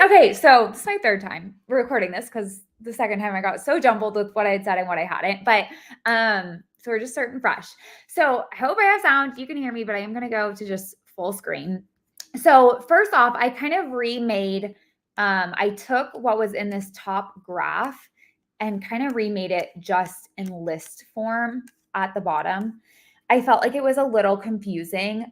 Okay, so this is my third time recording this because the second time I got so jumbled with what I had said and what I hadn't. But so we're just starting fresh. So I hope I have sound. You can hear me, but I am going to go to just full screen. So first off, I kind of remade, I took what was in this top graph and kind of remade it just in list form at the bottom. I felt like it was a little confusing.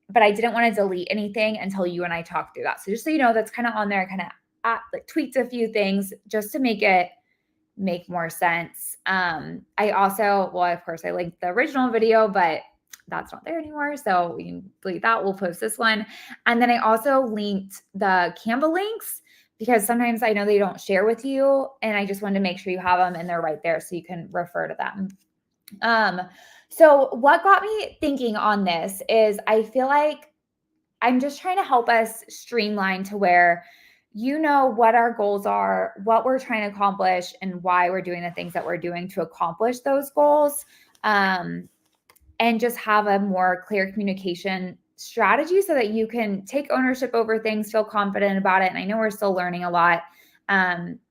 But I didn't want to delete anything until you and I talked through that. So just so you know, that's kind of on there, kind of like tweaked a few things just to make it make more sense. I also, well, of course, I linked the original video, but that's not there anymore. So we can delete that. We'll post this one. And then I also linked the Canva links because sometimes I know they don't share with you. And I just wanted to make sure you have them and they're right there so you can refer to them. So what got me thinking on this is I feel like I'm just trying to help us streamline to where you know what our goals are, what we're trying to accomplish, and why we're doing the things that we're doing to accomplish those goals. And just have a more clear communication strategy so that you can take ownership over things, feel confident about it. And I know we're still learning a lot,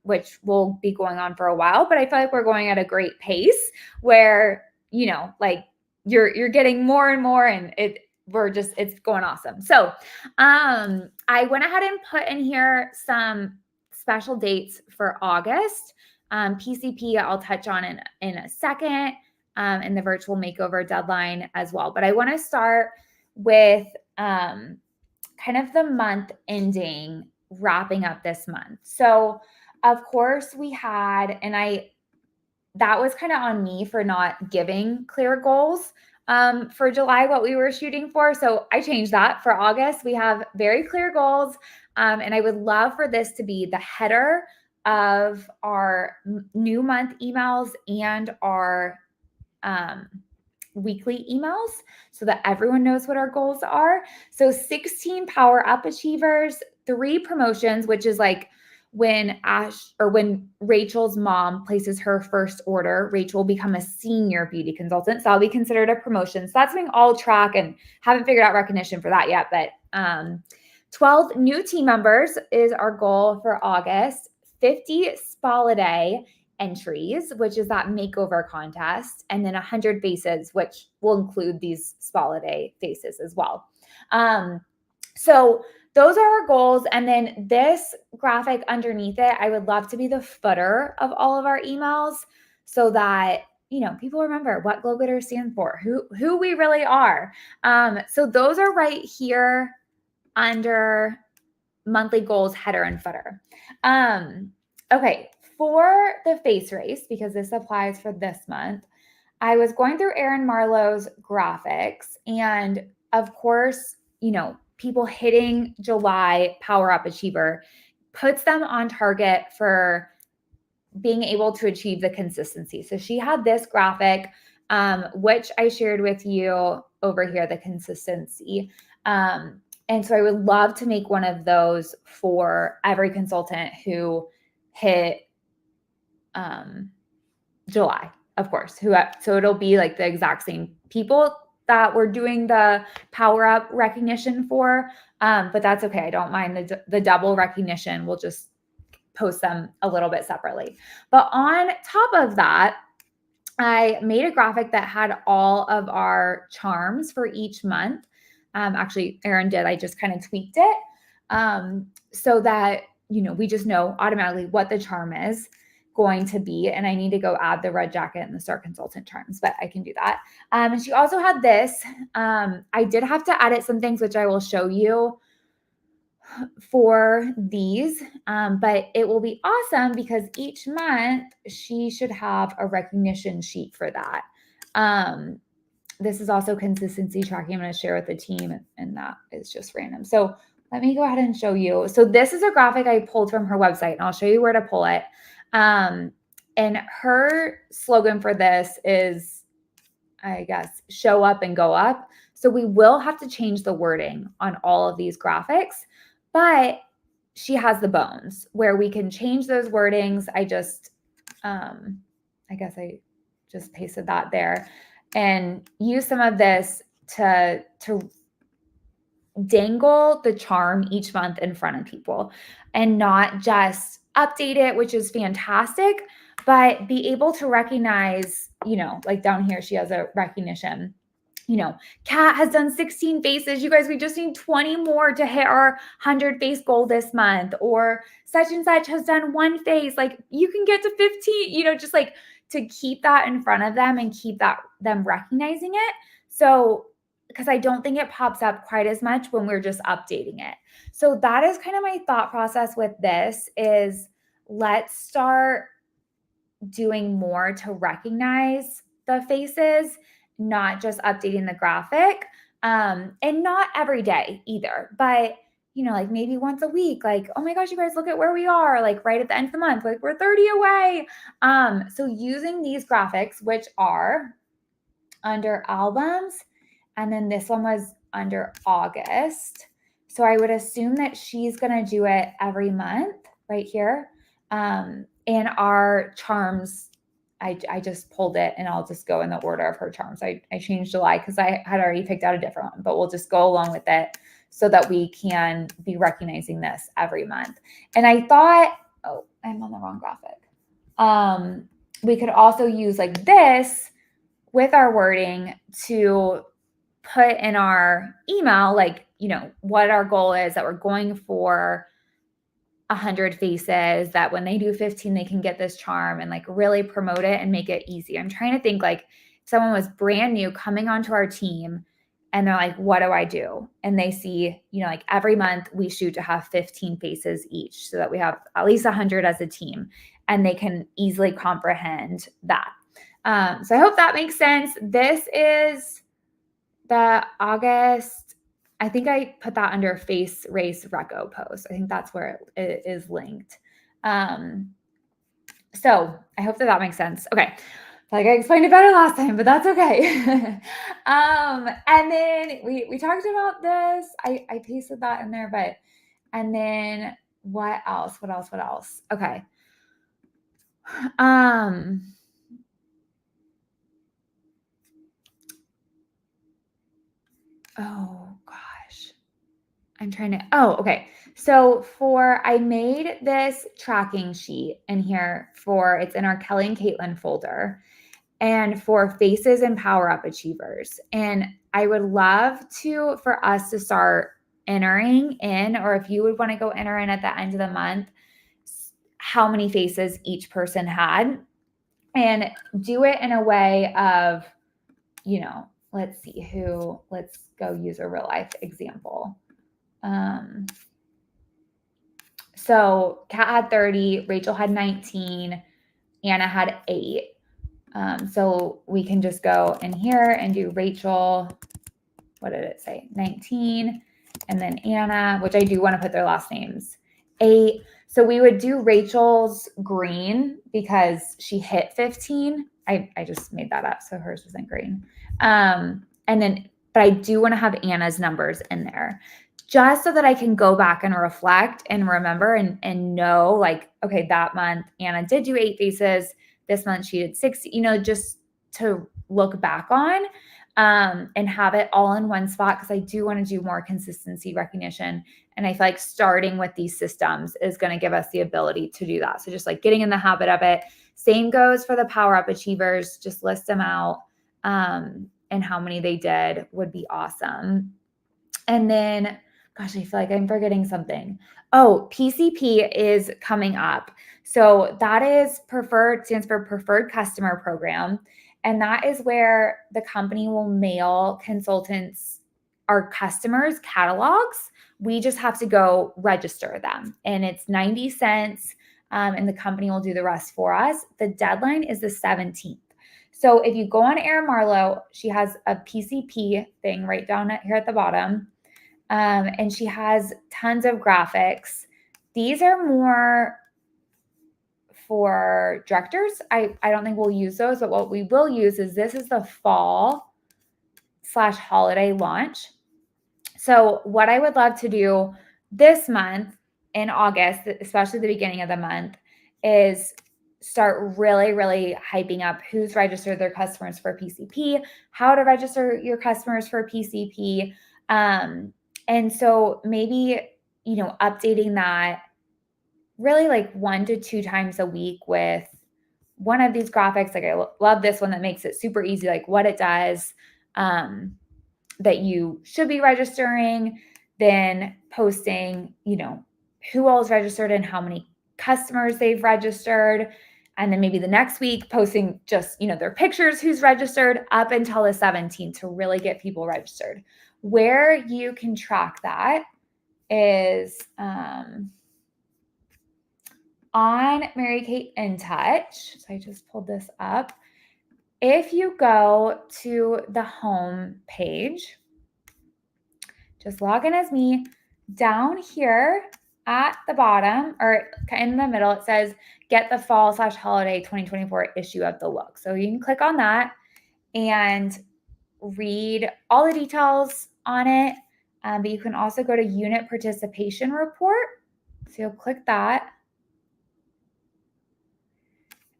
which will be going on for a while, but I feel like we're going at a great pace where, you know, like you're getting more and more and it's going awesome. So I went ahead and put in here some special dates for August. PCP I'll touch on in a second, and the virtual makeover deadline as well. But I want to start with kind of the month ending, wrapping up this month. So of course we had, that was kind of on me for not giving clear goals for July, what we were shooting for. So I changed that for August. We have very clear goals. And I would love for this to be the header of our new month emails and our weekly emails so that everyone knows what our goals are. So 16 Power Up Achievers, 3 promotions, which is like when Rachel's mom places her first order, Rachel will become a senior beauty consultant. So that'll be considered a promotion. So that's something I'll track and haven't figured out recognition for that yet. But 12 new team members is our goal for August, 50 Spaladay entries, which is that makeover contest, and then 100 faces, which will include these Spaladay faces as well. So those are our goals. And then this graphic underneath it, I would love to be the footer of all of our emails so that, you know, people remember what Glow Glitter stands for, who we really are. So those are right here under monthly goals, header and footer. Okay, for the face race, because this applies for this month, I was going through Erin Marlowe's graphics, and of course, you know, people hitting July Power Up Achiever puts them on target for being able to achieve the consistency. So she had this graphic, which I shared with you over here, the consistency. And so I would love to make one of those for every consultant who hit July, of course. So it'll be like the exact same people that we're doing the Power Up recognition for, but that's okay. I don't mind the double recognition. We'll just post them a little bit separately. But on top of that, I made a graphic that had all of our charms for each month. Actually, Erin did. I just kind of tweaked it so that, you know, we just know automatically what the charm is going to be. And I need to go add the red jacket and the star consultant charms, but I can do that. And she also had this. I did have to edit some things, which I will show you for these, but it will be awesome because each month she should have a recognition sheet for that. This is also consistency tracking I'm going to share with the team, and that is just random. So let me go ahead and show you. So this is a graphic I pulled from her website, and I'll show you where to pull it. And her slogan for this is, I guess, show up and go up. So we will have to change the wording on all of these graphics, but she has the bones where we can change those wordings. I guess I just pasted that there and use some of this to dangle the charm each month in front of people and not just update it, which is fantastic, but be able to recognize, like down here, she has a recognition. Kat has done 16 faces. You guys, we just need 20 more to hit our 100 face goal this month. Or such and such has done 1 face. Like you can get to 15, just like to keep that in front of them and keep them recognizing it. So, because I don't think it pops up quite as much when we're just updating it. So that is kind of my thought process with this is let's start doing more to recognize the faces, not just updating the graphic. And not every day either, but like maybe once a week, like, oh my gosh, you guys, look at where we are, like right at the end of the month, like we're 30 away. So using these graphics, which are under albums, and then this one was under August. So I would assume that she's going to do it every month right here. And our charms, I just pulled it and I'll just go in the order of her charms. I changed July because I had already picked out a different one, but we'll just go along with it so that we can be recognizing this every month. And I thought, oh, I'm on the wrong graphic. We could also use like this with our wording to put in our email, like, what our goal is, that we're going for 100 faces, that when they do 15, they can get this charm, and like really promote it and make it easy. I'm trying to think like if someone was brand new coming onto our team and they're like, what do I do? And they see, like every month we shoot to have 15 faces each so that we have at least 100 as a team and they can easily comprehend that. So I hope that makes sense. This is the August, I think I put that under face race reco post. I think that's where it is linked. So I hope that makes sense. Okay. Like I explained it better last time, but that's okay. And then we talked about this. I pasted that in there, and then what else? Okay. Oh gosh. Okay. So I made this tracking sheet in here it's in our Kelly and Caitlin folder, and for faces and power up achievers. And I would love for us to start entering in, or if you would want to go enter in at the end of the month, how many faces each person had, and do it in a way of, let's go use a real life example. So Kat had 30, Rachel had 19, Anna had 8. So we can just go in here and do Rachel, what did it say? 19, and then Anna, which I do want to put their last names, 8. So we would do Rachel's green because she hit 15. I just made that up, so hers wasn't green. But I do want to have Anna's numbers in there, just so that I can go back and reflect and remember and know, like, okay, that month Anna did do 8 faces. This month she did 6, just to look back on and have it all in one spot, because I do want to do more consistency recognition. And I feel like starting with these systems is going to give us the ability to do that. So just like getting in the habit of it. Same goes for the power up achievers. Just list them out and how many they did would be awesome. And then, gosh, I feel like I'm forgetting something. Oh, PCP is coming up. So that stands for Preferred Customer Program. And that is where the company will mail consultants, our customers, catalogs. We just have to go register them. And it's 90 cents. And the company will do the rest for us. The deadline is the 17th. So if you go on Erin Marlowe, she has a PCP thing right down here at the bottom. And she has tons of graphics. These are more for directors. I don't think we'll use those, but what we will use is this is the fall/holiday launch. So what I would love to do this month in August, especially the beginning of the month, is start really, really hyping up who's registered their customers for PCP, how to register your customers for PCP, And so maybe, updating that really like 1 to 2 times a week with one of these graphics. Like I love this one that makes it super easy, like what it does, that you should be registering, then posting, who all is registered and how many customers they've registered. And then maybe the next week posting just, their pictures, who's registered up until the 17th to really get people registered. Where you can track that is on Mary Kate In Touch. So I just pulled this up. If you go to the home page, just log in as me. Down here at the bottom or in the middle, it says get the fall/holiday 2024 issue of the look. So you can click on that and read all the details on it. But you can also go to unit participation report. So you'll click that.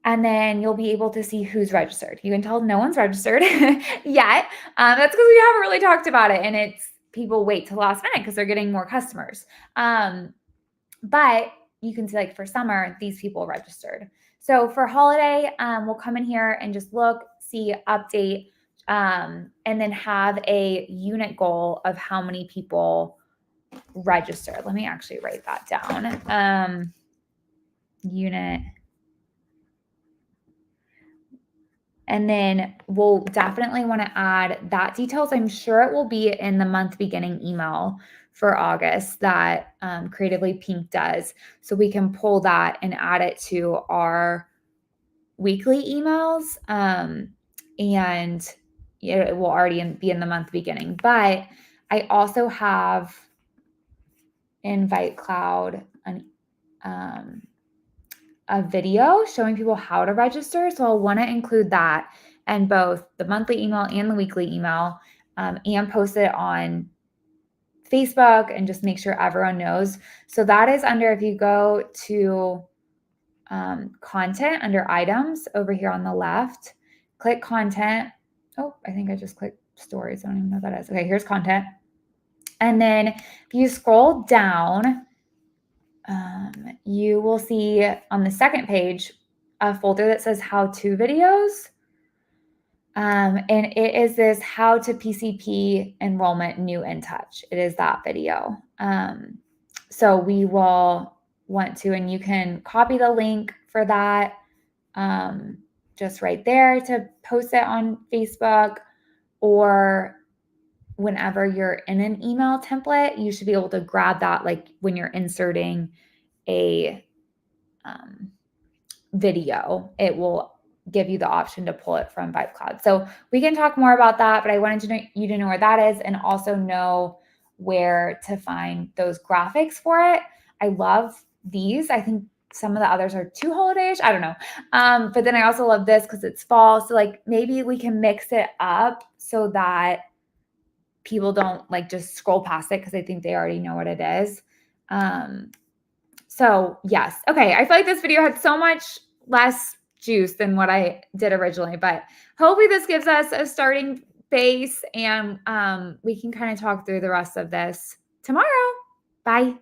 And then you'll be able to see who's registered. You can tell no one's registered yet. That's because we haven't really talked about it, and it's people wait till the last minute because they're getting more customers. But you can see, like for summer, these people registered. So for holiday, we'll come in here and just look, see, update, and then have a unit goal of how many people registered. Let me actually write that down. Unit. And then we'll definitely want to add that details. I'm sure it will be in the month beginning email for August that Creatively Pink does. So we can pull that and add it to our weekly emails. And it will already be in the month beginning. But I also have Invite Cloud a video showing people how to register. So I'll want to include that in both the monthly email and the weekly email, and post it on Facebook and just make sure everyone knows. So that is under, if you go to content under items over here on the left, click content. Oh, I think I just clicked stories. I don't even know what that is. Okay, here's content. And then if you scroll down, you will see on the second page a folder that says how-to videos. And it is this how to PCP enrollment new In Touch. It is that video. So we will want to, and you can copy the link for that just right there to post it on Facebook, or whenever you're in an email template, you should be able to grab that, like when you're inserting a video, it will give you the option to pull it from VibeCloud. So we can talk more about that, but I wanted you to know where that is and also know where to find those graphics for it. I love these. I think some of the others are too holiday-ish. I don't know. But then I also love this because it's fall. So like maybe we can mix it up so that people don't like just scroll past it because I think they already know what it is. So yes. Okay. I feel like this video had so much less juice than what I did originally, but hopefully this gives us a starting base, and we can kind of talk through the rest of this tomorrow. Bye.